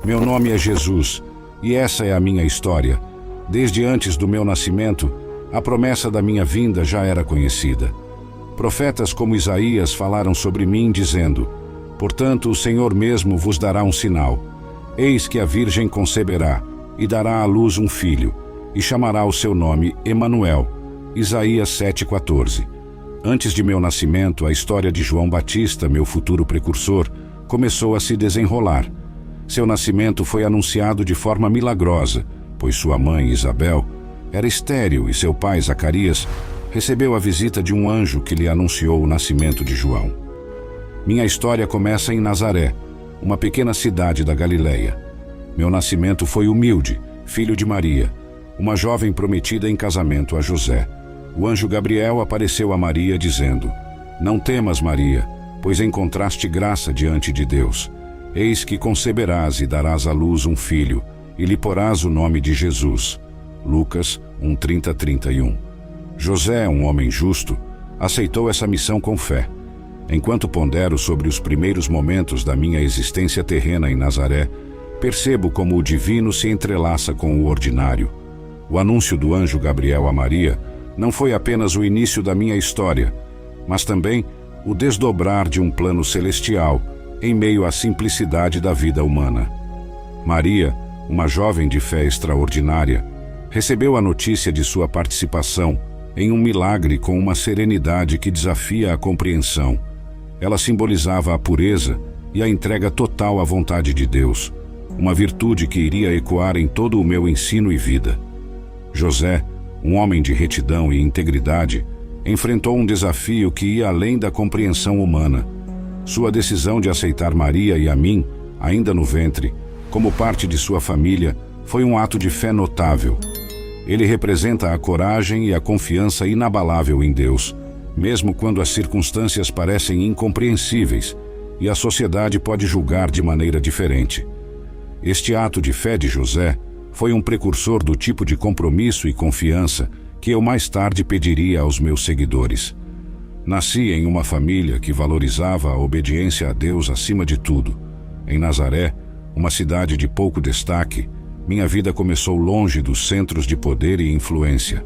Meu nome é Jesus, e essa é a minha história. Desde antes do meu nascimento, a promessa da minha vinda já era conhecida. Profetas como Isaías falaram sobre mim, dizendo: portanto, o Senhor mesmo vos dará um sinal. Eis que a Virgem conceberá, e dará à luz um filho, e chamará o seu nome Emanuel. Isaías 7,14. Antes de meu nascimento, a história de João Batista, meu futuro precursor, começou a se desenrolar. Seu nascimento foi anunciado de forma milagrosa, pois sua mãe, Isabel, era estéril e seu pai, Zacarias, recebeu a visita de um anjo que lhe anunciou o nascimento de João. Minha história começa em Nazaré, uma pequena cidade da Galileia. Meu nascimento foi humilde, filho de Maria, uma jovem prometida em casamento a José. O anjo Gabriel apareceu a Maria dizendo: não temas, Maria, pois encontraste graça diante de Deus. Eis que conceberás e darás à luz um filho, e lhe porás o nome de Jesus. Lucas 1:30-31. José, um homem justo, aceitou essa missão com fé. Enquanto pondero sobre os primeiros momentos da minha existência terrena em Nazaré, percebo como o divino se entrelaça com o ordinário. O anúncio do anjo Gabriel a Maria não foi apenas o início da minha história, mas também o desdobrar de um plano celestial em meio à simplicidade da vida humana. Maria, uma jovem de fé extraordinária, recebeu a notícia de sua participação em um milagre com uma serenidade que desafia a compreensão. Ela simbolizava a pureza e a entrega total à vontade de Deus, uma virtude que iria ecoar em todo o meu ensino e vida. José, um homem de retidão e integridade, enfrentou um desafio que ia além da compreensão humana. Sua decisão de aceitar Maria e a mim, ainda no ventre, como parte de sua família, foi um ato de fé notável. Ele representa a coragem e a confiança inabalável em Deus, mesmo quando as circunstâncias parecem incompreensíveis e a sociedade pode julgar de maneira diferente. Este ato de fé de José foi um precursor do tipo de compromisso e confiança que eu mais tarde pediria aos meus seguidores. Nasci em uma família que valorizava a obediência a Deus acima de tudo. Em Nazaré, uma cidade de pouco destaque, minha vida começou longe dos centros de poder e influência.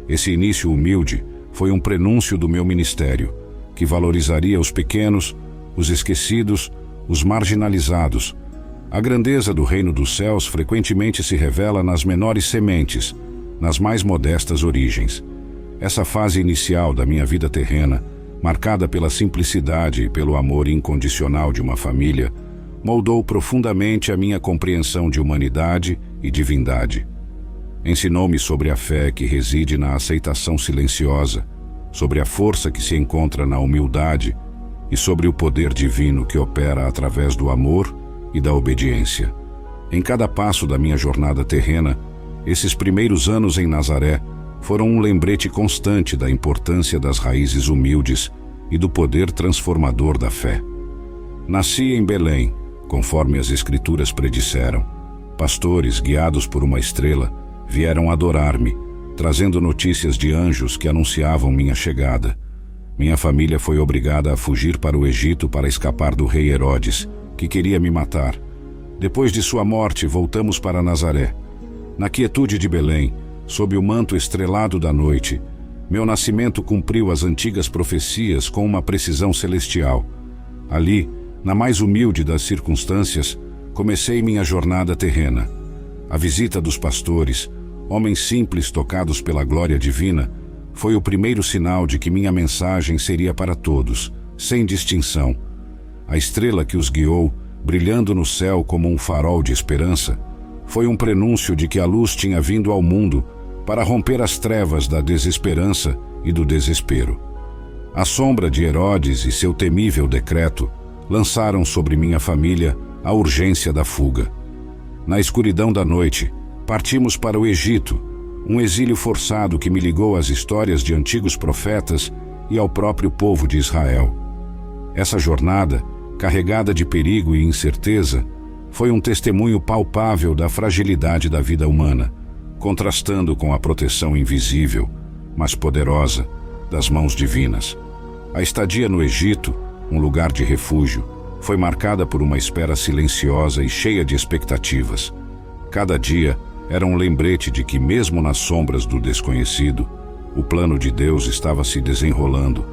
Esse início humilde foi um prenúncio do meu ministério, que valorizaria os pequenos, os esquecidos, os marginalizados. A grandeza do reino dos céus frequentemente se revela nas menores sementes, nas mais modestas origens. Essa fase inicial da minha vida terrena, marcada pela simplicidade e pelo amor incondicional de uma família, moldou profundamente a minha compreensão de humanidade e divindade. Ensinou-me sobre a fé que reside na aceitação silenciosa, sobre a força que se encontra na humildade e sobre o poder divino que opera através do amor e da obediência. Em cada passo da minha jornada terrena, esses primeiros anos em Nazaré foram um lembrete constante da importância das raízes humildes e do poder transformador da fé. Nasci em Belém, conforme as Escrituras predisseram. Pastores, guiados por uma estrela, vieram adorar-me, trazendo notícias de anjos que anunciavam minha chegada. Minha família foi obrigada a fugir para o Egito para escapar do rei Herodes, que queria me matar. Depois de sua morte, voltamos para Nazaré. Na quietude de Belém, sob o manto estrelado da noite, meu nascimento cumpriu as antigas profecias com uma precisão celestial. Ali, na mais humilde das circunstâncias, comecei minha jornada terrena. A visita dos pastores, homens simples tocados pela glória divina, foi o primeiro sinal de que minha mensagem seria para todos, sem distinção. A estrela que os guiou, brilhando no céu como um farol de esperança, foi um prenúncio de que a luz tinha vindo ao mundo para romper as trevas da desesperança e do desespero. A sombra de Herodes e seu temível decreto lançaram sobre minha família a urgência da fuga. Na escuridão da noite, partimos para o Egito, um exílio forçado que me ligou às histórias de antigos profetas e ao próprio povo de Israel. Essa jornada, carregada de perigo e incerteza, foi um testemunho palpável da fragilidade da vida humana, contrastando com a proteção invisível, mas poderosa, das mãos divinas. A estadia no Egito, um lugar de refúgio, foi marcada por uma espera silenciosa e cheia de expectativas. Cada dia era um lembrete de que, mesmo nas sombras do desconhecido, o plano de Deus estava se desenrolando,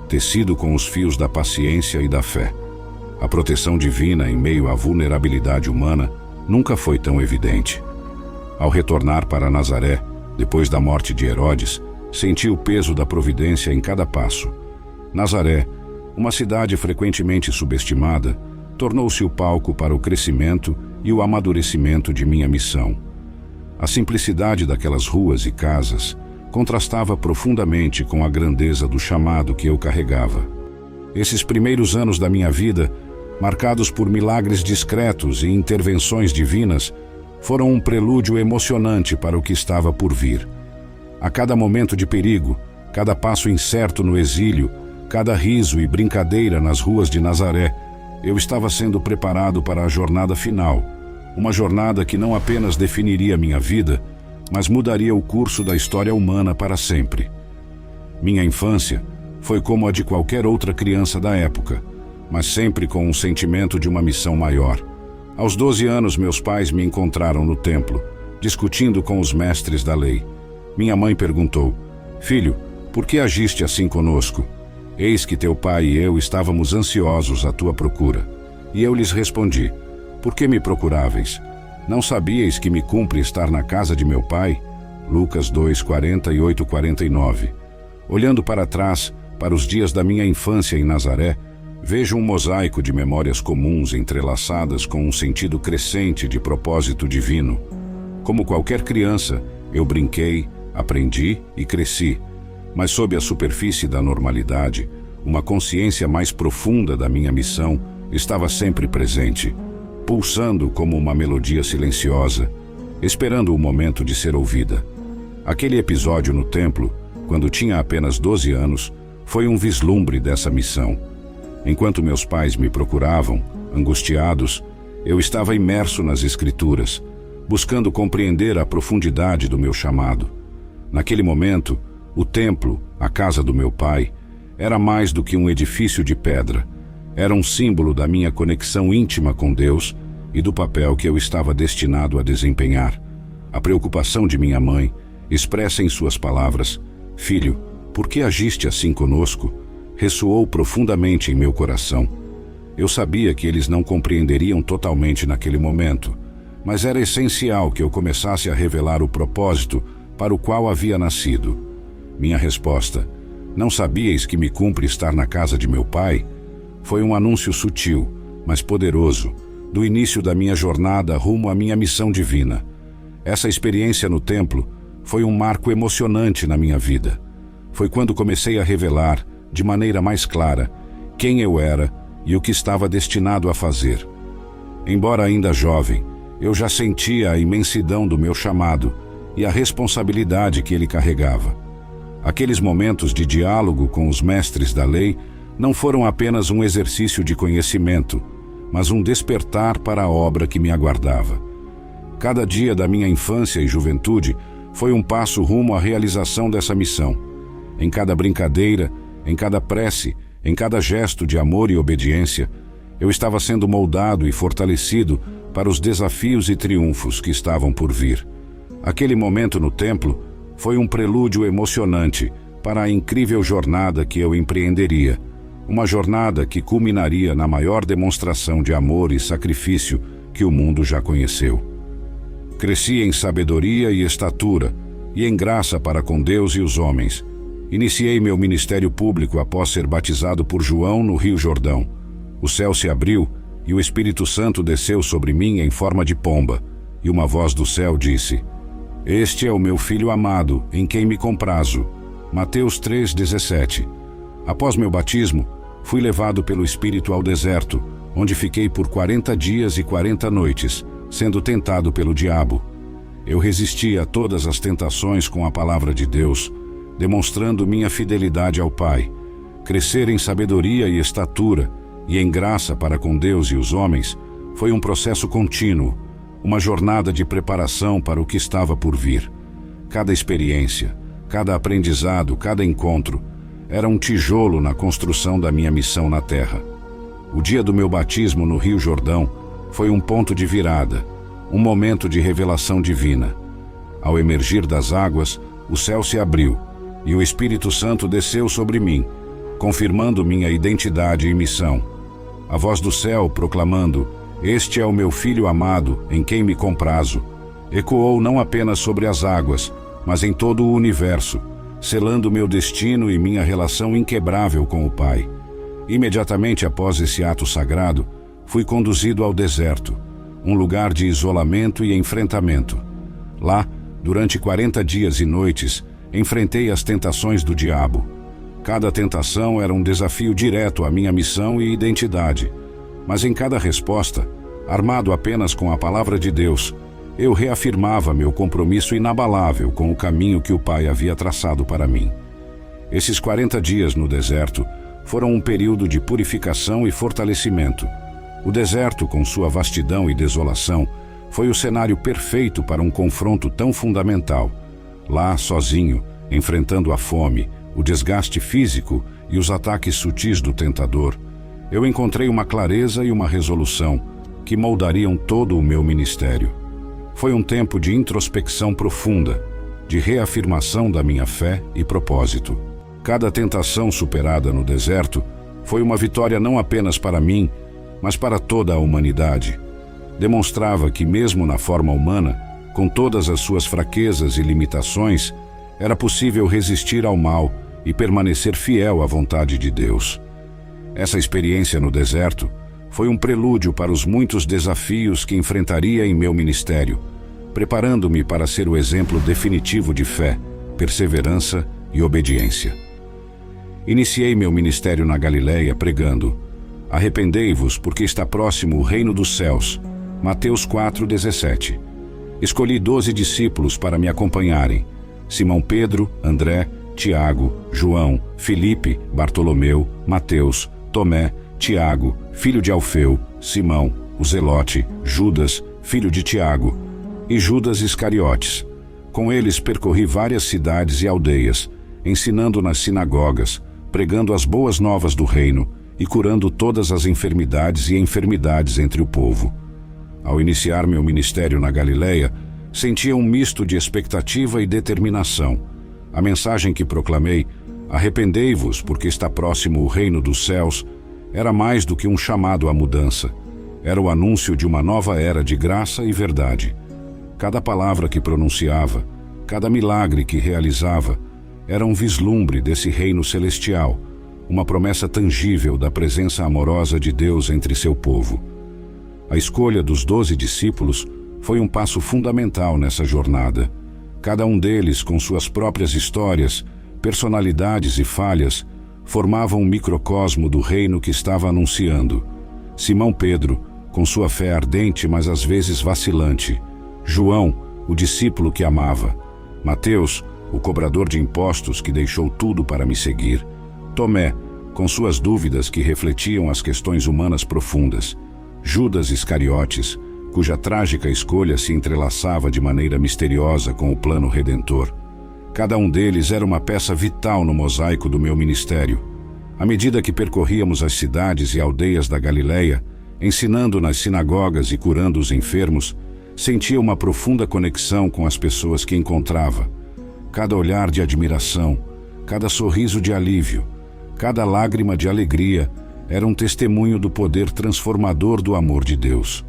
tecido com os fios da paciência e da fé. A proteção divina em meio à vulnerabilidade humana nunca foi tão evidente. Ao retornar para Nazaré, depois da morte de Herodes, senti o peso da providência em cada passo. Nazaré, uma cidade frequentemente subestimada, tornou-se o palco para o crescimento e o amadurecimento de minha missão. A simplicidade daquelas ruas e casas contrastava profundamente com a grandeza do chamado que eu carregava. Esses primeiros anos da minha vida, marcados por milagres discretos e intervenções divinas, foram um prelúdio emocionante para o que estava por vir. A cada momento de perigo, cada passo incerto no exílio, cada riso e brincadeira nas ruas de Nazaré, eu estava sendo preparado para a jornada final, uma jornada que não apenas definiria minha vida, mas mudaria o curso da história humana para sempre. Minha infância foi como a de qualquer outra criança da época, mas sempre com um sentimento de uma missão maior. Aos 12 anos, meus pais me encontraram no templo, discutindo com os mestres da lei. Minha mãe perguntou: "Filho, por que agiste assim conosco? Eis que teu pai e eu estávamos ansiosos à tua procura." E eu lhes respondi: "Por que me procuráveis? Não sabíeis que me cumpre estar na casa de meu pai?" Lucas 2:48-49. Olhando para trás, para os dias da minha infância em Nazaré, vejo um mosaico de memórias comuns entrelaçadas com um sentido crescente de propósito divino. Como qualquer criança, eu brinquei, aprendi e cresci, mas sob a superfície da normalidade, uma consciência mais profunda da minha missão estava sempre presente, pulsando como uma melodia silenciosa, esperando o momento de ser ouvida. Aquele episódio no templo, quando tinha apenas 12 anos, foi um vislumbre dessa missão. Enquanto meus pais me procuravam, angustiados, eu estava imerso nas Escrituras, buscando compreender a profundidade do meu chamado. Naquele momento, o templo, a casa do meu pai, era mais do que um edifício de pedra. Era um símbolo da minha conexão íntima com Deus e do papel que eu estava destinado a desempenhar. A preocupação de minha mãe, expressa em suas palavras: "Filho, por que agiste assim conosco?", ressoou profundamente em meu coração. Eu sabia que eles não compreenderiam totalmente naquele momento, mas era essencial que eu começasse a revelar o propósito para o qual havia nascido. Minha resposta: "Não sabíeis que me cumpre estar na casa de meu pai?", foi um anúncio sutil, mas poderoso, do início da minha jornada rumo à minha missão divina. Essa experiência no templo foi um marco emocionante na minha vida. Foi quando comecei a revelar, de maneira mais clara, quem eu era e o que estava destinado a fazer. Embora ainda jovem, eu já sentia a imensidão do meu chamado e a responsabilidade que ele carregava. Aqueles momentos de diálogo com os mestres da lei não foram apenas um exercício de conhecimento, mas um despertar para a obra que me aguardava. Cada dia da minha infância e juventude foi um passo rumo à realização dessa missão. Em cada brincadeira, em cada prece, em cada gesto de amor e obediência, eu estava sendo moldado e fortalecido para os desafios e triunfos que estavam por vir. Aquele momento no templo foi um prelúdio emocionante para a incrível jornada que eu empreenderia, uma jornada que culminaria na maior demonstração de amor e sacrifício que o mundo já conheceu. Cresci em sabedoria e estatura, e em graça para com Deus e os homens. Iniciei meu ministério público após ser batizado por João no Rio Jordão. O céu se abriu e o Espírito Santo desceu sobre mim em forma de pomba, e uma voz do céu disse: "Este é o meu filho amado, em quem me comprazo." Mateus 3:17. Após meu batismo, fui levado pelo Espírito ao deserto, onde fiquei por 40 dias e 40 noites, sendo tentado pelo diabo. Eu resisti a todas as tentações com a palavra de Deus, demonstrando minha fidelidade ao Pai. Crescer em sabedoria e estatura, e em graça para com Deus e os homens, foi um processo contínuo, uma jornada de preparação para o que estava por vir. Cada experiência, cada aprendizado, cada encontro, era um tijolo na construção da minha missão na Terra. O dia do meu batismo no Rio Jordão foi um ponto de virada, um momento de revelação divina. Ao emergir das águas, o céu se abriu e o Espírito Santo desceu sobre mim, confirmando minha identidade e missão. A voz do céu proclamando: "Este é o meu Filho amado, em quem me comprazo", ecoou não apenas sobre as águas, mas em todo o universo, selando meu destino e minha relação inquebrável com o Pai. Imediatamente após esse ato sagrado, fui conduzido ao deserto, um lugar de isolamento e enfrentamento. Lá, durante 40 dias e noites, enfrentei as tentações do diabo. Cada tentação era um desafio direto à minha missão e identidade. Mas em cada resposta, armado apenas com a palavra de Deus, eu reafirmava meu compromisso inabalável com o caminho que o Pai havia traçado para mim. Esses 40 dias no deserto foram um período de purificação e fortalecimento. O deserto, com sua vastidão e desolação, foi o cenário perfeito para um confronto tão fundamental. Lá, sozinho, enfrentando a fome, o desgaste físico e os ataques sutis do tentador, eu encontrei uma clareza e uma resolução que moldariam todo o meu ministério. Foi um tempo de introspecção profunda, de reafirmação da minha fé e propósito. Cada tentação superada no deserto foi uma vitória não apenas para mim, mas para toda a humanidade. Demonstrava que mesmo na forma humana, com todas as suas fraquezas e limitações, era possível resistir ao mal e permanecer fiel à vontade de Deus. Essa experiência no deserto foi um prelúdio para os muitos desafios que enfrentaria em meu ministério, preparando-me para ser o exemplo definitivo de fé, perseverança e obediência. Iniciei meu ministério na Galileia pregando: "Arrependei-vos, porque está próximo o reino dos céus." Mateus 4,17. Escolhi 12 discípulos para me acompanharem: Simão Pedro, André, Tiago, João, Filipe, Bartolomeu, Mateus, Tomé, Tiago, filho de Alfeu, Simão, o Zelote, Judas, filho de Tiago, e Judas Iscariotes. Com eles percorri várias cidades e aldeias, ensinando nas sinagogas, pregando as boas novas do reino e curando todas as enfermidades e enfermidades entre o povo. Ao iniciar meu ministério na Galileia, sentia um misto de expectativa e determinação. A mensagem que proclamei, "Arrependei-vos, porque está próximo o reino dos céus", era mais do que um chamado à mudança. Era o anúncio de uma nova era de graça e verdade. Cada palavra que pronunciava, cada milagre que realizava, era um vislumbre desse reino celestial, uma promessa tangível da presença amorosa de Deus entre seu povo. A escolha dos 12 discípulos foi um passo fundamental nessa jornada. Cada um deles, com suas próprias histórias, personalidades e falhas, formavam um microcosmo do reino que estava anunciando. Simão Pedro, com sua fé ardente, mas às vezes vacilante. João, o discípulo que amava. Mateus, o cobrador de impostos que deixou tudo para me seguir. Tomé, com suas dúvidas que refletiam as questões humanas profundas. Judas Iscariotes, cuja trágica escolha se entrelaçava de maneira misteriosa com o plano redentor. Cada um deles era uma peça vital no mosaico do meu ministério. À medida que percorríamos as cidades e aldeias da Galileia, ensinando nas sinagogas e curando os enfermos, sentia uma profunda conexão com as pessoas que encontrava. Cada olhar de admiração, cada sorriso de alívio, cada lágrima de alegria era um testemunho do poder transformador do amor de Deus.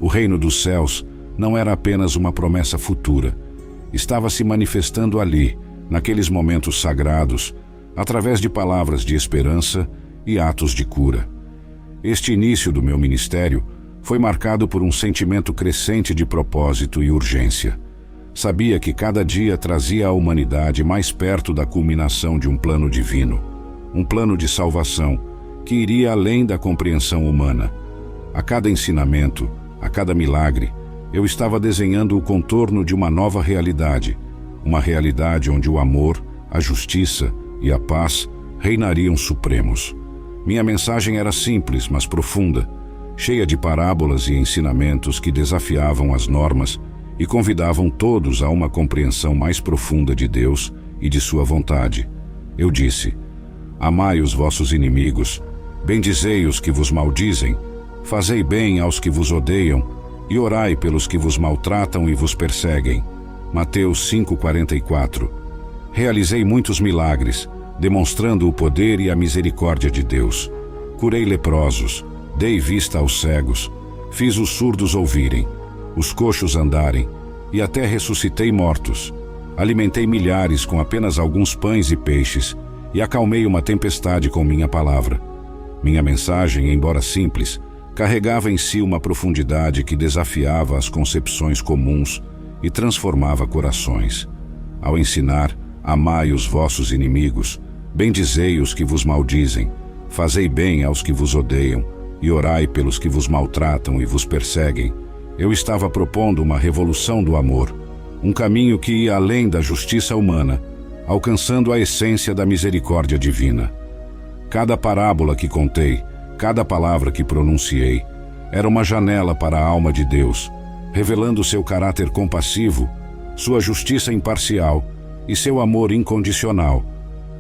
O reino dos céus não era apenas uma promessa futura. Estava se manifestando ali, naqueles momentos sagrados, através de palavras de esperança e atos de cura. Este início do meu ministério foi marcado por um sentimento crescente de propósito e urgência. Sabia que cada dia trazia a humanidade mais perto da culminação de um plano divino, um plano de salvação que iria além da compreensão humana. A cada ensinamento, a cada milagre, eu estava desenhando o contorno de uma nova realidade, uma realidade onde o amor, a justiça e a paz reinariam supremos. Minha mensagem era simples, mas profunda, cheia de parábolas e ensinamentos que desafiavam as normas e convidavam todos a uma compreensão mais profunda de Deus e de sua vontade. Eu disse: amai os vossos inimigos, Bendizei os que vos maldizem, fazei bem aos que vos odeiam, e orai pelos que vos maltratam e vos perseguem. Mateus 5,44. Realizei muitos milagres, demonstrando o poder e a misericórdia de Deus. Curei leprosos, dei vista aos cegos, fiz os surdos ouvirem, os coxos andarem, e até ressuscitei mortos. Alimentei milhares com apenas alguns pães e peixes, e acalmei uma tempestade com minha palavra. Minha mensagem, embora simples, carregava em si uma profundidade que desafiava as concepções comuns e transformava corações. Ao ensinar, amai os vossos inimigos, bendizei os que vos maldizem, fazei bem aos que vos odeiam, e orai pelos que vos maltratam e vos perseguem, eu estava propondo uma revolução do amor, um caminho que ia além da justiça humana, alcançando a essência da misericórdia divina. Cada parábola que contei, cada palavra que pronunciei, era uma janela para a alma de Deus, revelando seu caráter compassivo, sua justiça imparcial e seu amor incondicional.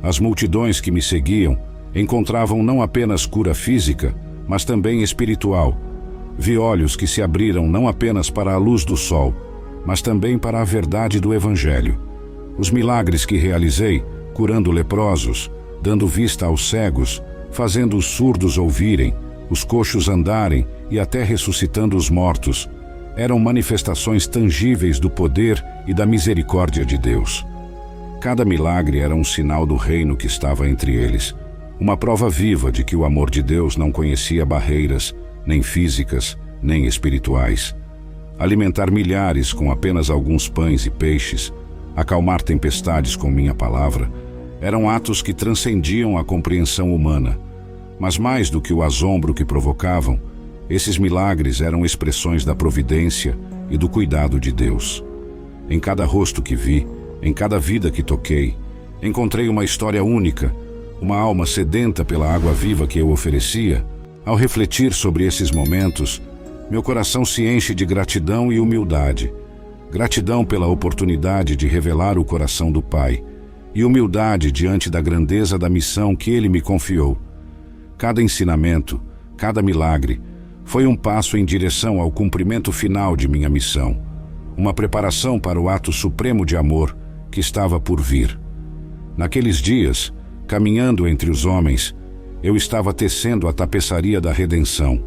As multidões que me seguiam encontravam não apenas cura física, mas também espiritual. Vi olhos que se abriram não apenas para a luz do sol, mas também para a verdade do Evangelho. Os milagres que realizei, curando leprosos, dando vista aos cegos, fazendo os surdos ouvirem, os coxos andarem e até ressuscitando os mortos, eram manifestações tangíveis do poder e da misericórdia de Deus. Cada milagre era um sinal do reino que estava entre eles, uma prova viva de que o amor de Deus não conhecia barreiras, nem físicas, nem espirituais. Alimentar milhares com apenas alguns pães e peixes, acalmar tempestades com minha palavra, eram atos que transcendiam a compreensão humana. Mas mais do que o assombro que provocavam, esses milagres eram expressões da providência e do cuidado de Deus. Em cada rosto que vi, em cada vida que toquei, encontrei uma história única, uma alma sedenta pela água viva que eu oferecia. Ao refletir sobre esses momentos, meu coração se enche de gratidão e humildade. Gratidão pela oportunidade de revelar o coração do Pai, e humildade diante da grandeza da missão que Ele me confiou. Cada ensinamento, cada milagre, foi um passo em direção ao cumprimento final de minha missão, uma preparação para o ato supremo de amor que estava por vir. Naqueles dias, caminhando entre os homens, eu estava tecendo a tapeçaria da redenção,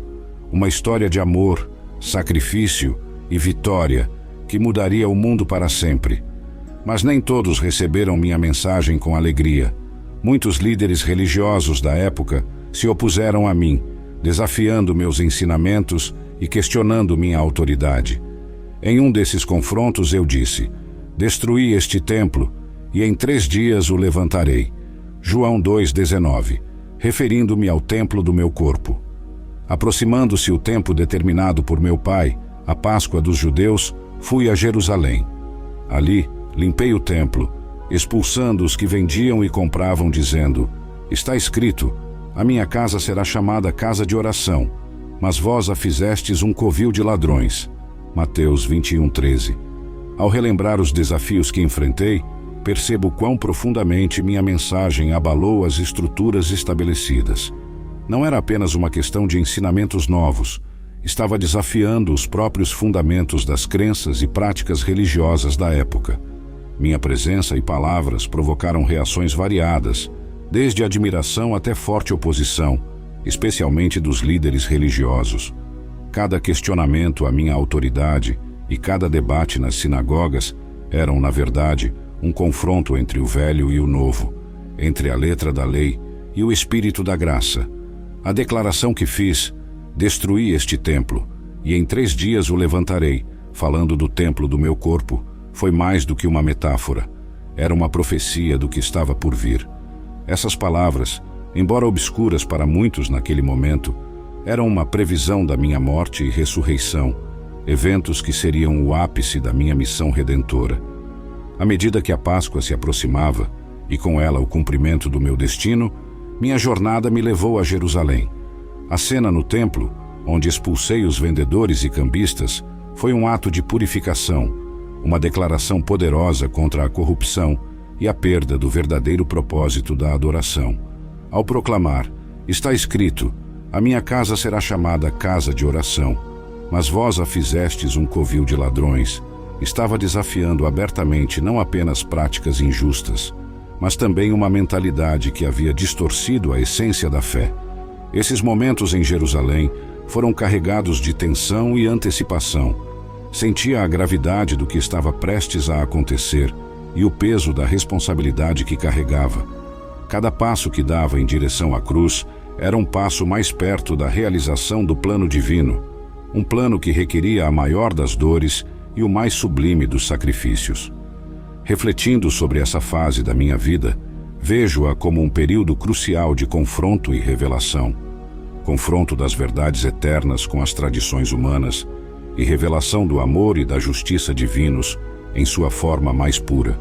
uma história de amor, sacrifício e vitória que mudaria o mundo para sempre. Mas nem todos receberam minha mensagem com alegria. Muitos líderes religiosos da época se opuseram a mim, desafiando meus ensinamentos e questionando minha autoridade. Em um desses confrontos eu disse: destruí este templo e em 3 dias o levantarei. João 2,19, referindo-me ao templo do meu corpo. Aproximando-se o tempo determinado por meu pai, a Páscoa dos judeus, fui a Jerusalém. Ali, limpei o templo, expulsando os que vendiam e compravam, dizendo: está escrito, a minha casa será chamada casa de oração, mas vós a fizestes um covil de ladrões. Mateus 21,13. Ao relembrar os desafios que enfrentei, percebo quão profundamente minha mensagem abalou as estruturas estabelecidas. Não era apenas uma questão de ensinamentos novos, estava desafiando os próprios fundamentos das crenças e práticas religiosas da época. Minha presença e palavras provocaram reações variadas, desde admiração até forte oposição, especialmente dos líderes religiosos. Cada questionamento à minha autoridade e cada debate nas sinagogas eram, na verdade, um confronto entre o velho e o novo, entre a letra da lei e o espírito da graça. A declaração que fiz: destruí este templo, e em 3 dias o levantarei, falando do templo do meu corpo, foi mais do que uma metáfora. Era uma profecia do que estava por vir. Essas palavras, embora obscuras para muitos naquele momento, eram uma previsão da minha morte e ressurreição, eventos que seriam o ápice da minha missão redentora. À medida que a Páscoa se aproximava, e com ela o cumprimento do meu destino, minha jornada me levou a Jerusalém. A cena no templo, onde expulsei os vendedores e cambistas, foi um ato de purificação, uma declaração poderosa contra a corrupção e a perda do verdadeiro propósito da adoração. Ao proclamar: Está escrito: a minha casa será chamada casa de oração, mas vós a fizestes um covil de ladrões. Estava desafiando abertamente não apenas práticas injustas, mas também uma mentalidade que havia distorcido a essência da fé. Esses momentos em Jerusalém foram carregados de tensão e antecipação. Sentia a gravidade do que estava prestes a acontecer e o peso da responsabilidade que carregava. Cada passo que dava em direção à cruz era um passo mais perto da realização do plano divino, um plano que requeria a maior das dores e o mais sublime dos sacrifícios. Refletindo sobre essa fase da minha vida, vejo-a como um período crucial de confronto e revelação. Confronto das verdades eternas com as tradições humanas e revelação do amor e da justiça divinos em sua forma mais pura.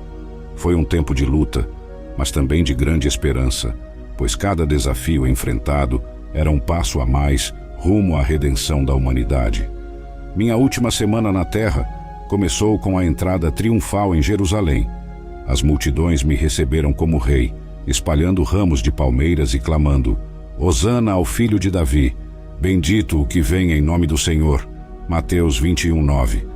Foi um tempo de luta, mas também de grande esperança, pois cada desafio enfrentado era um passo a mais rumo à redenção da humanidade. Minha última semana na Terra começou com a entrada triunfal em Jerusalém. As multidões me receberam como rei, espalhando ramos de palmeiras e clamando: Hosana ao filho de Davi, bendito o que vem em nome do Senhor. Mateus 21:9.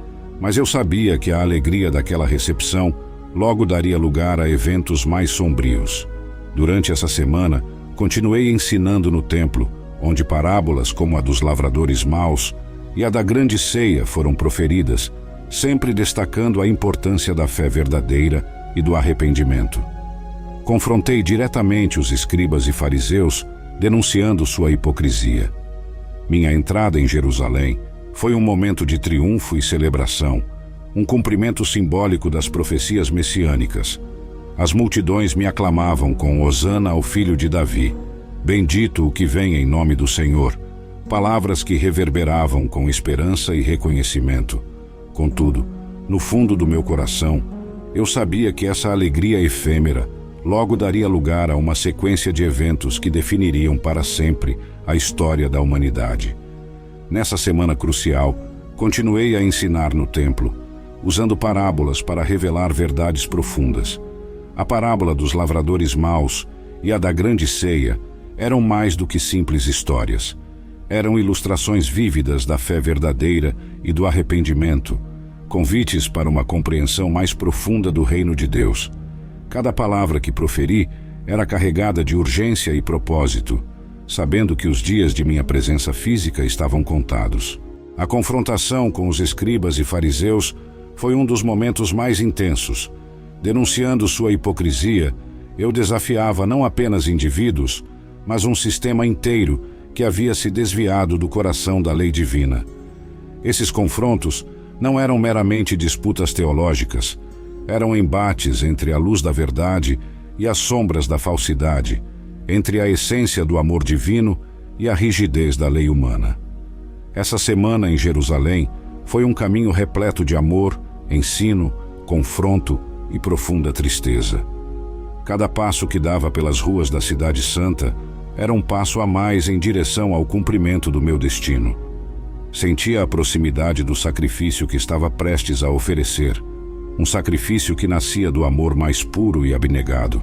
Mas eu sabia que a alegria daquela recepção logo daria lugar a eventos mais sombrios. Durante essa semana, continuei ensinando no templo, onde parábolas como a dos lavradores maus e a da grande ceia foram proferidas, sempre destacando a importância da fé verdadeira e do arrependimento. Confrontei diretamente os escribas e fariseus, denunciando sua hipocrisia. Minha entrada em Jerusalém foi um momento de triunfo e celebração, um cumprimento simbólico das profecias messiânicas. As multidões me aclamavam com Hosana ao filho de Davi, bendito o que vem em nome do Senhor, palavras que reverberavam com esperança e reconhecimento. Contudo, no fundo do meu coração, eu sabia que essa alegria efêmera logo daria lugar a uma sequência de eventos que definiriam para sempre a história da humanidade. Nessa semana crucial, continuei a ensinar no templo, usando parábolas para revelar verdades profundas. A parábola dos lavradores maus e a da grande ceia eram mais do que simples histórias. Eram ilustrações vívidas da fé verdadeira e do arrependimento, convites para uma compreensão mais profunda do reino de Deus. Cada palavra que proferi era carregada de urgência e propósito, sabendo que os dias de minha presença física estavam contados. A confrontação com os escribas e fariseus foi um dos momentos mais intensos. Denunciando sua hipocrisia, eu desafiava não apenas indivíduos, mas um sistema inteiro que havia se desviado do coração da lei divina. Esses confrontos não eram meramente disputas teológicas, eram embates entre a luz da verdade e as sombras da falsidade, entre a essência do amor divino e a rigidez da lei humana. Essa semana em Jerusalém foi um caminho repleto de amor, ensino, confronto e profunda tristeza. Cada passo que dava pelas ruas da Cidade Santa era um passo a mais em direção ao cumprimento do meu destino. Sentia a proximidade do sacrifício que estava prestes a oferecer, um sacrifício que nascia do amor mais puro e abnegado.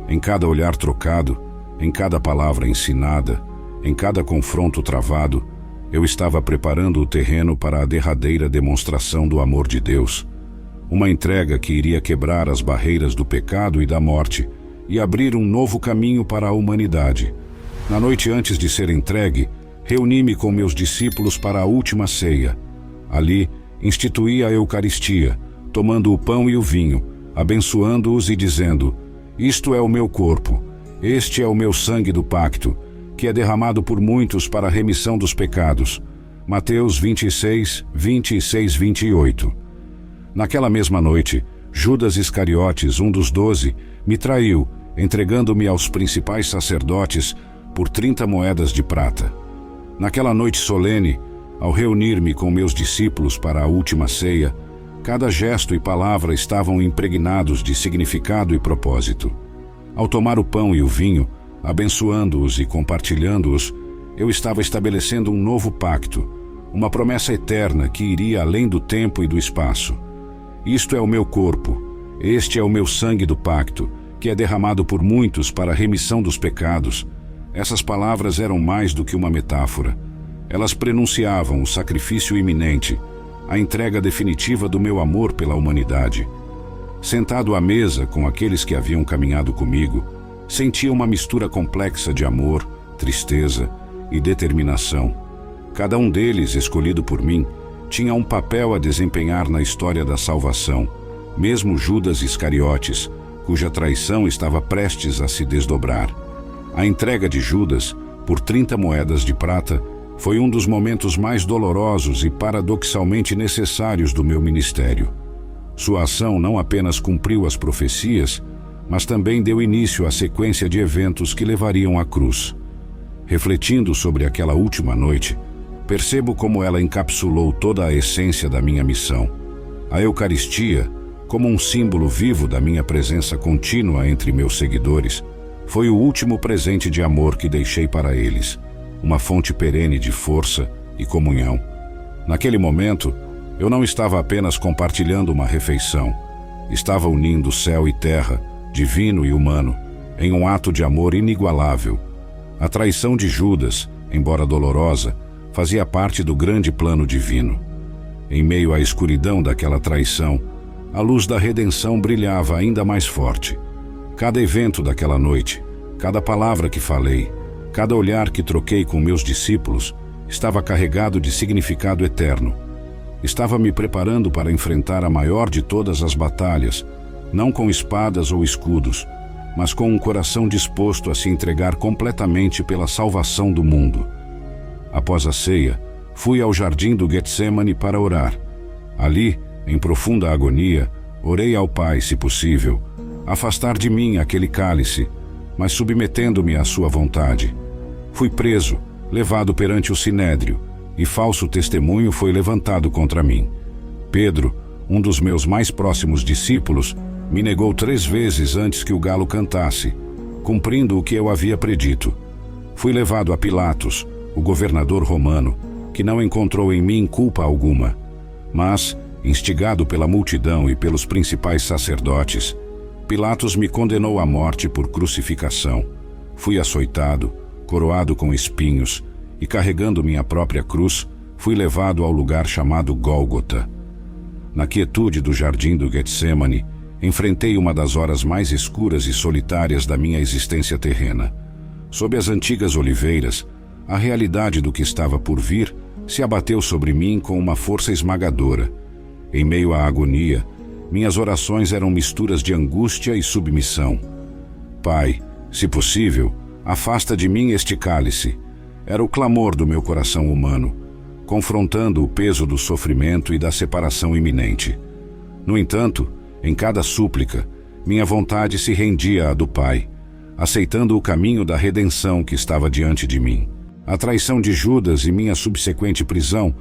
Em cada olhar trocado, em cada palavra ensinada, em cada confronto travado, eu estava preparando o terreno para a derradeira demonstração do amor de Deus. Uma entrega que iria quebrar as barreiras do pecado e da morte e abrir um novo caminho para a humanidade. Na noite antes de ser entregue, reuni-me com meus discípulos para a última ceia. Ali, instituí a Eucaristia, tomando o pão e o vinho, abençoando-os e dizendo: Isto é o meu corpo, este é o meu sangue do pacto, que é derramado por muitos para a remissão dos pecados. Mateus 26, 26, 28. Naquela mesma noite, Judas Iscariotes, um dos 12, me traiu, entregando-me aos principais sacerdotes por 30 moedas de prata. Naquela noite solene, ao reunir-me com meus discípulos para a última ceia, cada gesto e palavra estavam impregnados de significado e propósito. Ao tomar o pão e o vinho, abençoando-os e compartilhando-os, eu estava estabelecendo um novo pacto, uma promessa eterna que iria além do tempo e do espaço. Isto é o meu corpo, este é o meu sangue do pacto, que é derramado por muitos para a remissão dos pecados. Essas palavras eram mais do que uma metáfora. Elas prenunciavam o sacrifício iminente, a entrega definitiva do meu amor pela humanidade. Sentado à mesa com aqueles que haviam caminhado comigo, sentia uma mistura complexa de amor, tristeza e determinação. Cada um deles, escolhido por mim, tinha um papel a desempenhar na história da salvação, mesmo Judas Iscariotes, cuja traição estava prestes a se desdobrar. A entrega de Judas, por 30 moedas de prata, foi um dos momentos mais dolorosos e paradoxalmente necessários do meu ministério. Sua ação não apenas cumpriu as profecias, mas também deu início à sequência de eventos que levariam à cruz. Refletindo sobre aquela última noite, percebo como ela encapsulou toda a essência da minha missão. A Eucaristia, como um símbolo vivo da minha presença contínua entre meus seguidores, foi o último presente de amor que deixei para eles, uma fonte perene de força e comunhão. Naquele momento, eu não estava apenas compartilhando uma refeição, estava unindo céu e terra, divino e humano, em um ato de amor inigualável. A traição de Judas, embora dolorosa, fazia parte do grande plano divino. Em meio à escuridão daquela traição, a luz da redenção brilhava ainda mais forte. Cada evento daquela noite, cada palavra que falei, cada olhar que troquei com meus discípulos, estava carregado de significado eterno. Estava me preparando para enfrentar a maior de todas as batalhas, não com espadas ou escudos, mas com um coração disposto a se entregar completamente pela salvação do mundo. Após a ceia, fui ao jardim do Getsemane para orar. Ali, em profunda agonia, orei ao Pai, se possível, afastar de mim aquele cálice, mas submetendo-me à sua vontade. Fui preso, levado perante o Sinédrio, e falso testemunho foi levantado contra mim. Pedro, um dos meus mais próximos discípulos, me negou 3 vezes antes que o galo cantasse, cumprindo o que eu havia predito. Fui levado a Pilatos, o governador romano, que não encontrou em mim culpa alguma. Mas, instigado pela multidão e pelos principais sacerdotes, Pilatos me condenou à morte por crucificação. Fui açoitado, coroado com espinhos, e carregando minha própria cruz, fui levado ao lugar chamado Gólgota. Na quietude do jardim do Getsemane, enfrentei uma das horas mais escuras e solitárias da minha existência terrena. Sob as antigas oliveiras, a realidade do que estava por vir se abateu sobre mim com uma força esmagadora. Em meio à agonia, minhas orações eram misturas de angústia e submissão. Pai, se possível, afasta de mim este cálice. Era o clamor do meu coração humano, confrontando o peso do sofrimento e da separação iminente. No entanto, em cada súplica, minha vontade se rendia à do Pai, aceitando o caminho da redenção que estava diante de mim. A traição de Judas e minha subsequente prisão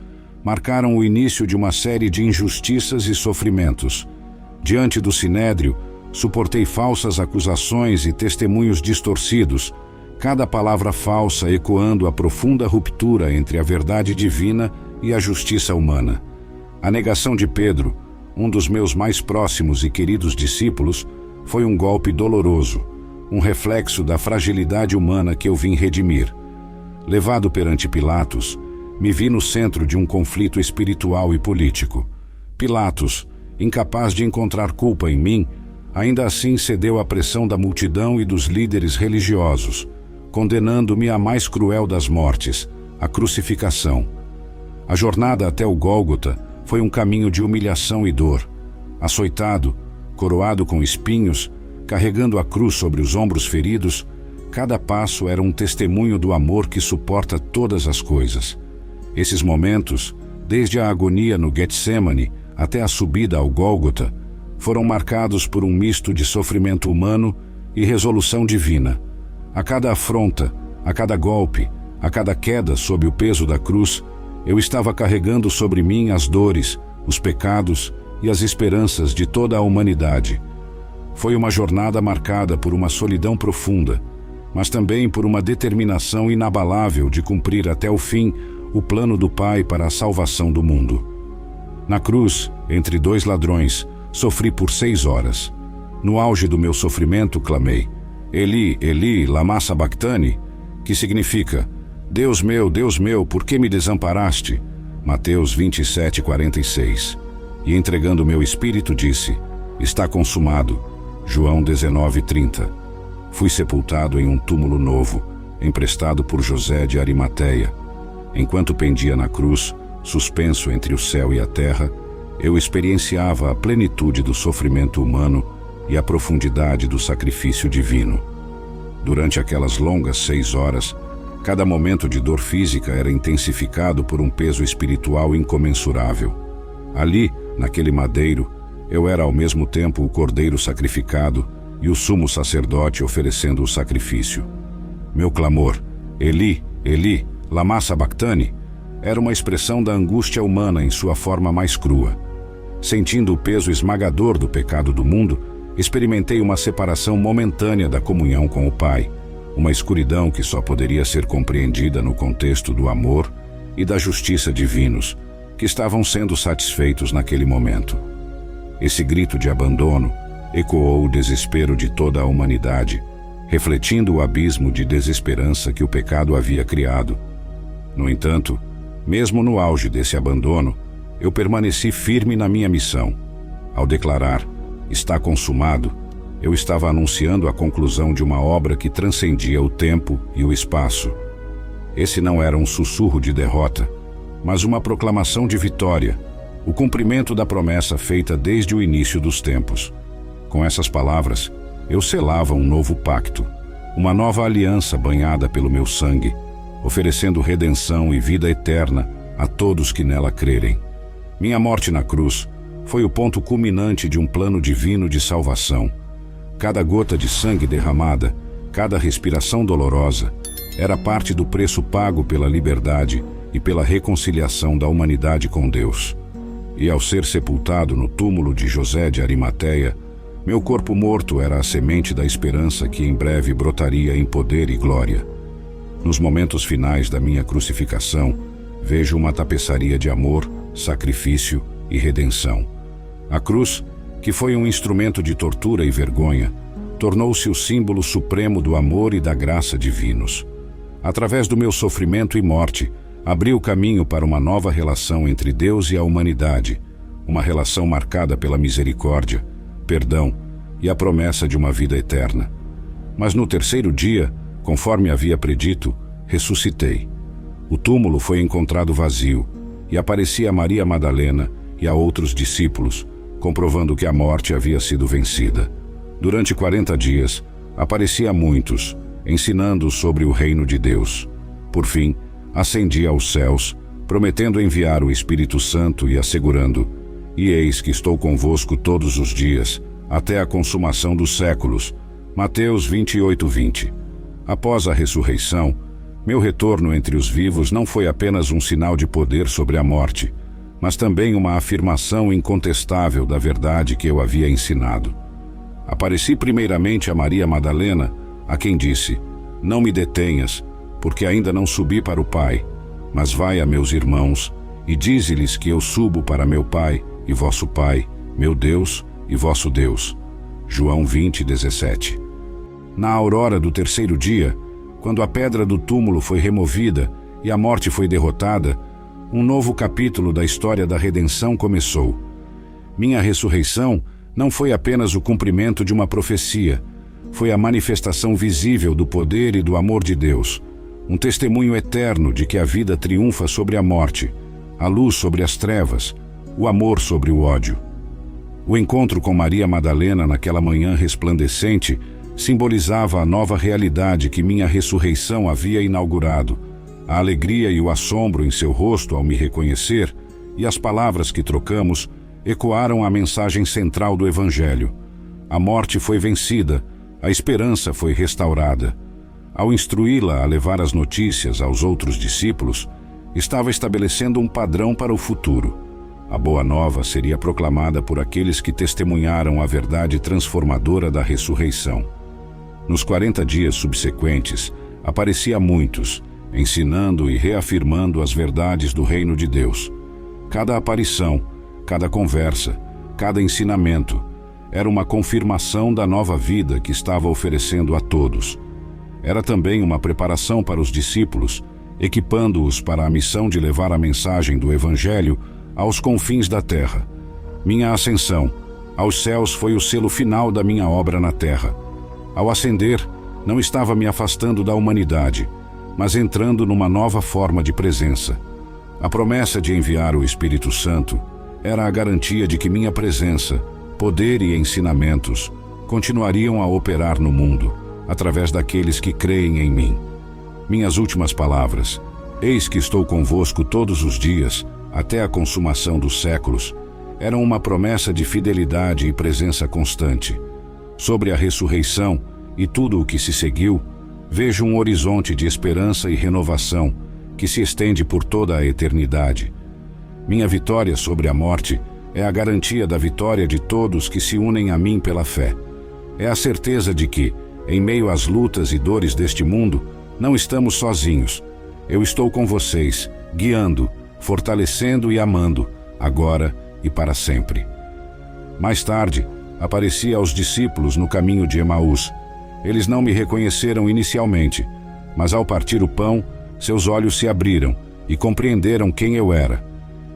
marcaram o início de uma série de injustiças e sofrimentos. Diante do Sinédrio, suportei falsas acusações e testemunhos distorcidos, cada palavra falsa ecoando a profunda ruptura entre a verdade divina e a justiça humana. A negação de Pedro, um dos meus mais próximos e queridos discípulos, foi um golpe doloroso, um reflexo da fragilidade humana que eu vim redimir. Levado perante Pilatos, me vi no centro de um conflito espiritual e político. Pilatos, incapaz de encontrar culpa em mim, ainda assim cedeu à pressão da multidão e dos líderes religiosos, condenando-me à mais cruel das mortes, a crucificação. A jornada até o Gólgota foi um caminho de humilhação e dor. Açoitado, coroado com espinhos, carregando a cruz sobre os ombros feridos, cada passo era um testemunho do amor que suporta todas as coisas. Esses momentos, desde a agonia no Getsemane até a subida ao Gólgota, foram marcados por um misto de sofrimento humano e resolução divina. A cada afronta, a cada golpe, a cada queda sob o peso da cruz, eu estava carregando sobre mim as dores, os pecados e as esperanças de toda a humanidade. Foi uma jornada marcada por uma solidão profunda, mas também por uma determinação inabalável de cumprir até o fim o plano do Pai para a salvação do mundo. Na cruz, entre 2 ladrões, sofri por 6 horas. No auge do meu sofrimento, clamei: Eli, Eli, lama sabachthani, que significa: Deus meu, por que me desamparaste? Mateus 27:46. E entregando meu espírito disse: está consumado. João 19:30. Fui sepultado em um túmulo novo, emprestado por José de Arimateia. Enquanto pendia na cruz, suspenso entre o céu e a terra, eu experienciava a plenitude do sofrimento humano e a profundidade do sacrifício divino. Durante aquelas longas 6 horas, cada momento de dor física era intensificado por um peso espiritual incomensurável. Ali, naquele madeiro, eu era ao mesmo tempo o cordeiro sacrificado e o sumo sacerdote oferecendo o sacrifício. Meu clamor, Eli, Eli, lama sabachthani, era uma expressão da angústia humana em sua forma mais crua. Sentindo o peso esmagador do pecado do mundo, experimentei uma separação momentânea da comunhão com o Pai, uma escuridão que só poderia ser compreendida no contexto do amor e da justiça divinos, que estavam sendo satisfeitos naquele momento. Esse grito de abandono ecoou o desespero de toda a humanidade, refletindo o abismo de desesperança que o pecado havia criado. No entanto, mesmo no auge desse abandono, eu permaneci firme na minha missão. Ao declarar: está consumado, eu estava anunciando a conclusão de uma obra que transcendia o tempo e o espaço. Esse não era um sussurro de derrota, mas uma proclamação de vitória, o cumprimento da promessa feita desde o início dos tempos. Com essas palavras, eu selava um novo pacto, uma nova aliança banhada pelo meu sangue, oferecendo redenção e vida eterna a todos que nela crerem. Minha morte na cruz foi o ponto culminante de um plano divino de salvação. Cada gota de sangue derramada, cada respiração dolorosa, era parte do preço pago pela liberdade e pela reconciliação da humanidade com Deus. E ao ser sepultado no túmulo de José de Arimateia, meu corpo morto era a semente da esperança que em breve brotaria em poder e glória. Nos momentos finais da minha crucificação, vejo uma tapeçaria de amor, sacrifício e redenção. A cruz, que foi um instrumento de tortura e vergonha, tornou-se o símbolo supremo do amor e da graça divinos. Através do meu sofrimento e morte, abriu o caminho para uma nova relação entre Deus e a humanidade, uma relação marcada pela misericórdia, perdão e a promessa de uma vida eterna. Mas no terceiro dia, conforme havia predito, ressuscitei. O túmulo foi encontrado vazio, e aparecia a Maria Madalena e a outros discípulos, comprovando que a morte havia sido vencida. Durante 40 dias, aparecia a muitos, ensinando sobre o reino de Deus. Por fim, ascendi aos céus, prometendo enviar o Espírito Santo e assegurando: e eis que estou convosco todos os dias, até a consumação dos séculos. Mateus 28:20. Após a ressurreição, meu retorno entre os vivos não foi apenas um sinal de poder sobre a morte, mas também uma afirmação incontestável da verdade que eu havia ensinado. Apareci primeiramente a Maria Madalena, a quem disse: não me detenhas, porque ainda não subi para o Pai, mas vai a meus irmãos, e dize-lhes que eu subo para meu Pai e vosso Pai, meu Deus e vosso Deus. João 20:17. Na aurora do terceiro dia, quando a pedra do túmulo foi removida e a morte foi derrotada, um novo capítulo da história da redenção começou. Minha ressurreição não foi apenas o cumprimento de uma profecia, foi a manifestação visível do poder e do amor de Deus, um testemunho eterno de que a vida triunfa sobre a morte, a luz sobre as trevas, o amor sobre o ódio. O encontro com Maria Madalena naquela manhã resplandecente simbolizava a nova realidade que minha ressurreição havia inaugurado, a alegria e o assombro em seu rosto ao me reconhecer, e as palavras que trocamos ecoaram a mensagem central do Evangelho. A morte foi vencida, a esperança foi restaurada. Ao instruí-la a levar as notícias aos outros discípulos, estava estabelecendo um padrão para o futuro. A Boa Nova seria proclamada por aqueles que testemunharam a verdade transformadora da ressurreição. Nos 40 dias subsequentes, aparecia a muitos, ensinando e reafirmando as verdades do reino de Deus. Cada aparição, cada conversa, cada ensinamento era uma confirmação da nova vida que estava oferecendo a todos. era também uma preparação para os discípulos, equipando-os para a missão de levar a mensagem do Evangelho aos confins da terra. Minha ascensão aos céus foi o selo final da minha obra na terra. Ao ascender, não estava me afastando da humanidade, mas entrando numa nova forma de presença. A promessa de enviar o Espírito Santo era a garantia de que minha presença, poder e ensinamentos continuariam a operar no mundo, através daqueles que creem em mim. Minhas últimas palavras: eis que estou convosco todos os dias, até a consumação dos séculos, eram uma promessa de fidelidade e presença constante. Sobre a ressurreição e tudo o que se seguiu, vejo um horizonte de esperança e renovação que se estende por toda a eternidade. Minha vitória sobre a morte é a garantia da vitória de todos que se unem a mim pela fé. É a certeza de que, em meio às lutas e dores deste mundo, não estamos sozinhos. Eu estou com vocês, guiando, fortalecendo e amando, agora e para sempre. Mais tarde, apareci aos discípulos no caminho de Emaús. Eles não me reconheceram inicialmente, mas ao partir o pão, seus olhos se abriram e compreenderam quem eu era.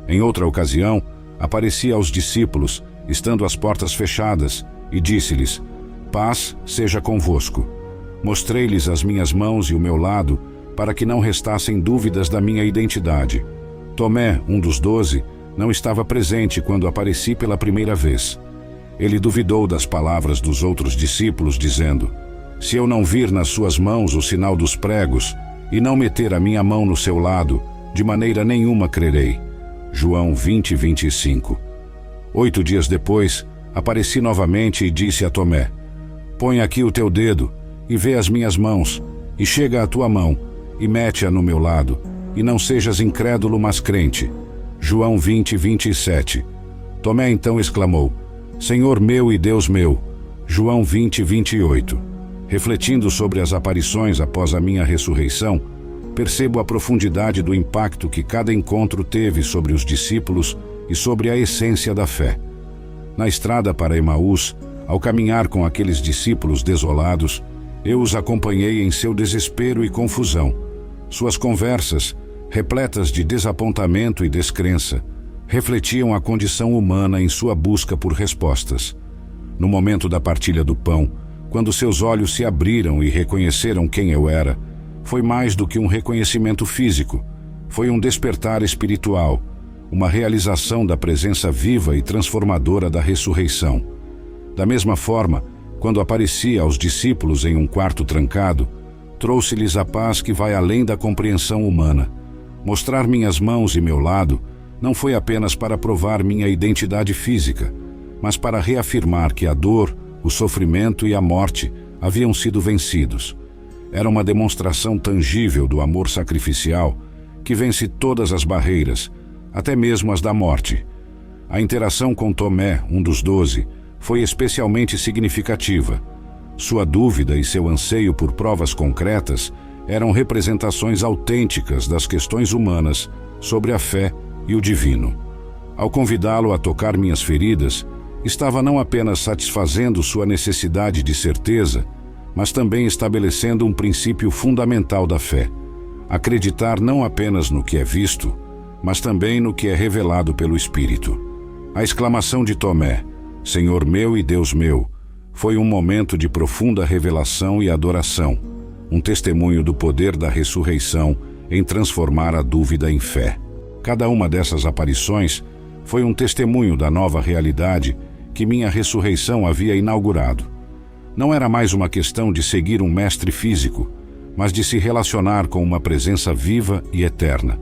Em outra ocasião, apareci aos discípulos, estando as portas fechadas, e disse-lhes: paz seja convosco. Mostrei-lhes as minhas mãos e o meu lado, para que não restassem dúvidas da minha identidade. Tomé, um dos 12, não estava presente quando apareci pela primeira vez. Ele duvidou das palavras dos outros discípulos, dizendo: se eu não vir nas suas mãos o sinal dos pregos, e não meter a minha mão no seu lado, de maneira nenhuma crerei. João 20:25. 8 dias depois, apareci novamente e disse a Tomé: põe aqui o teu dedo, e vê as minhas mãos, e chega a tua mão, e mete-a no meu lado, e não sejas incrédulo, mas crente. João 20:27. Tomé então exclamou: Senhor meu e Deus meu. João 20:28. Refletindo sobre as aparições após a minha ressurreição, percebo a profundidade do impacto que cada encontro teve sobre os discípulos e sobre a essência da fé. Na estrada para Emaús, ao caminhar com aqueles discípulos desolados, eu os acompanhei em seu desespero e confusão. Suas conversas, repletas de desapontamento e descrença, refletiam a condição humana em sua busca por respostas. No momento da partilha do pão, quando seus olhos se abriram e reconheceram quem eu era, foi mais do que um reconhecimento físico. Foi um despertar espiritual, uma realização da presença viva e transformadora da ressurreição. Da mesma forma, quando apareci aos discípulos em um quarto trancado, trouxe-lhes a paz que vai além da compreensão humana. Mostrar minhas mãos e meu lado não foi apenas para provar minha identidade física, mas para reafirmar que a dor, o sofrimento e a morte haviam sido vencidos. Era uma demonstração tangível do amor sacrificial que vence todas as barreiras, até mesmo as da morte. A interação com Tomé, um dos 12, foi especialmente significativa. Sua dúvida e seu anseio por provas concretas eram representações autênticas das questões humanas sobre a fé e o divino. Ao convidá-lo a tocar minhas feridas, estava não apenas satisfazendo sua necessidade de certeza, mas também estabelecendo um princípio fundamental da fé: acreditar não apenas no que é visto, mas também no que é revelado pelo Espírito. A exclamação de Tomé, Senhor meu e Deus meu, foi um momento de profunda revelação e adoração, um testemunho do poder da ressurreição em transformar a dúvida em fé. Cada uma dessas aparições foi um testemunho da nova realidade que minha ressurreição havia inaugurado. Não era mais uma questão de seguir um mestre físico, mas de se relacionar com uma presença viva e eterna.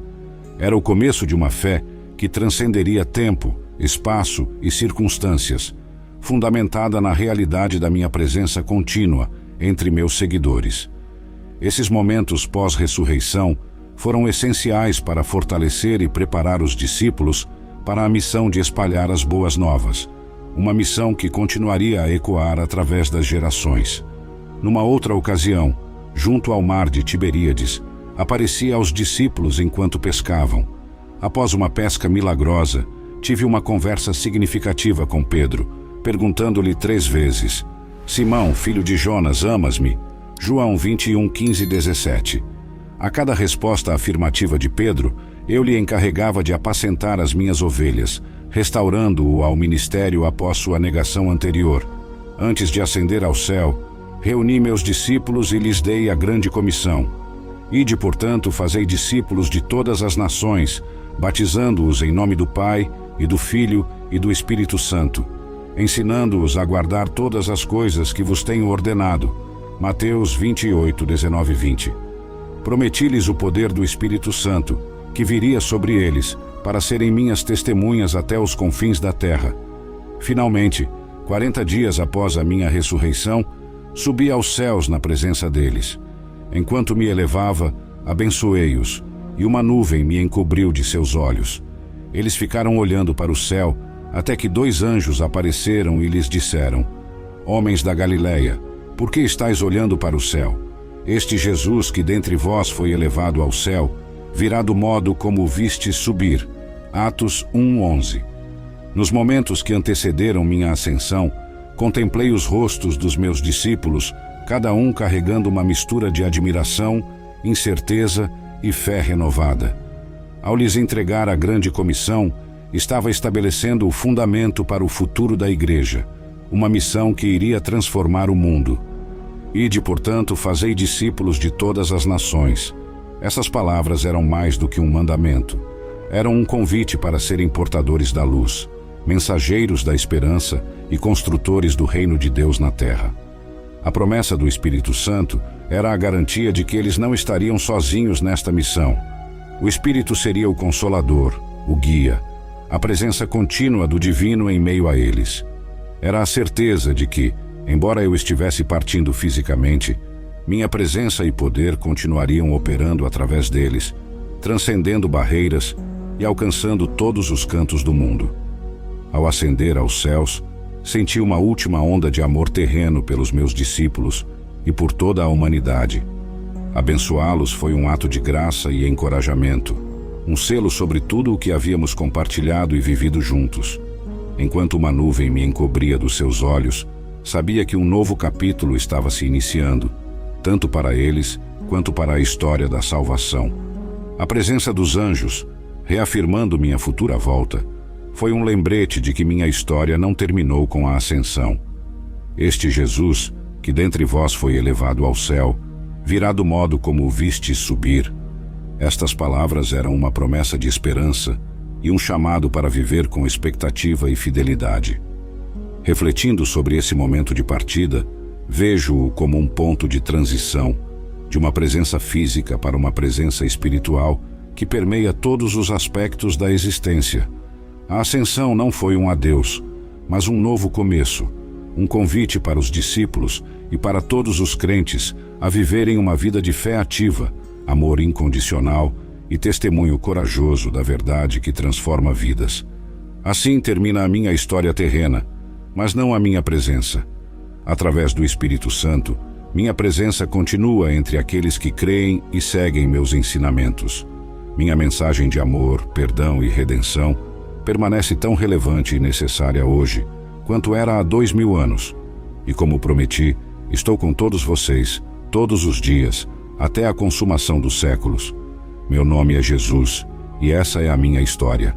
Era o começo de uma fé que transcenderia tempo, espaço e circunstâncias, fundamentada na realidade da minha presença contínua entre meus seguidores. Esses momentos pós-ressurreição foram essenciais para fortalecer e preparar os discípulos para a missão de espalhar as boas novas, uma missão que continuaria a ecoar através das gerações. Numa outra ocasião, junto ao mar de Tiberíades, apareci aos discípulos enquanto pescavam. Após uma pesca milagrosa, tive uma conversa significativa com Pedro, perguntando-lhe 3 vezes: Simão, filho de Jonas, amas-me? João 21, 15 e 17. A cada resposta afirmativa de Pedro, eu lhe encarregava de apacentar as minhas ovelhas, restaurando-o ao ministério após sua negação anterior. Antes de ascender ao céu, reuni meus discípulos e lhes dei a grande comissão. Ide, portanto, fazei discípulos de todas as nações, batizando-os em nome do Pai, e do Filho e do Espírito Santo, ensinando-os a guardar todas as coisas que vos tenho ordenado. Mateus 28, 19 e 20. Prometi-lhes o poder do Espírito Santo, que viria sobre eles, para serem minhas testemunhas até os confins da terra. Finalmente, 40 dias após a minha ressurreição, subi aos céus na presença deles. Enquanto me elevava, abençoei-os, e uma nuvem me encobriu de seus olhos. Eles ficaram olhando para o céu, até que 2 anjos apareceram e lhes disseram: Homens da Galileia, por que estáis olhando para o céu? Este Jesus que dentre vós foi elevado ao céu, virá do modo como o vistes subir. Atos 1:11. Nos momentos que antecederam minha ascensão, contemplei os rostos dos meus discípulos, cada um carregando uma mistura de admiração, incerteza e fé renovada. Ao lhes entregar a grande comissão, estava estabelecendo o fundamento para o futuro da Igreja, uma missão que iria transformar o mundo. Ide, portanto, fazei discípulos de todas as nações. Essas palavras eram mais do que um mandamento. Eram um convite para serem portadores da luz, mensageiros da esperança e construtores do reino de Deus na terra. A promessa do Espírito Santo era a garantia de que eles não estariam sozinhos nesta missão. O Espírito seria o Consolador, o Guia, a presença contínua do Divino em meio a eles. Era a certeza de que, embora eu estivesse partindo fisicamente, minha presença e poder continuariam operando através deles, transcendendo barreiras e alcançando todos os cantos do mundo. Ao ascender aos céus, senti uma última onda de amor terreno pelos meus discípulos e por toda a humanidade. Abençoá-los foi um ato de graça e encorajamento, um selo sobre tudo o que havíamos compartilhado e vivido juntos. Enquanto uma nuvem me encobria dos seus olhos, sabia que um novo capítulo estava se iniciando, tanto para eles quanto para a história da salvação. A presença dos anjos, reafirmando minha futura volta, foi um lembrete de que minha história não terminou com a ascensão. Este Jesus, que dentre vós foi elevado ao céu, virá do modo como o vistes subir. Estas palavras eram uma promessa de esperança e um chamado para viver com expectativa e fidelidade. Refletindo sobre esse momento de partida, vejo-o como um ponto de transição, de uma presença física para uma presença espiritual que permeia todos os aspectos da existência. A ascensão não foi um adeus, mas um novo começo, um convite para os discípulos e para todos os crentes a viverem uma vida de fé ativa, amor incondicional e testemunho corajoso da verdade que transforma vidas. Assim termina a minha história terrena, mas não a minha presença. Através do Espírito Santo, minha presença continua entre aqueles que creem e seguem meus ensinamentos. Minha mensagem de amor, perdão e redenção permanece tão relevante e necessária hoje quanto era há 2000 anos. E como prometi, estou com todos vocês, todos os dias, até a consumação dos séculos. Meu nome é Jesus, e essa é a minha história.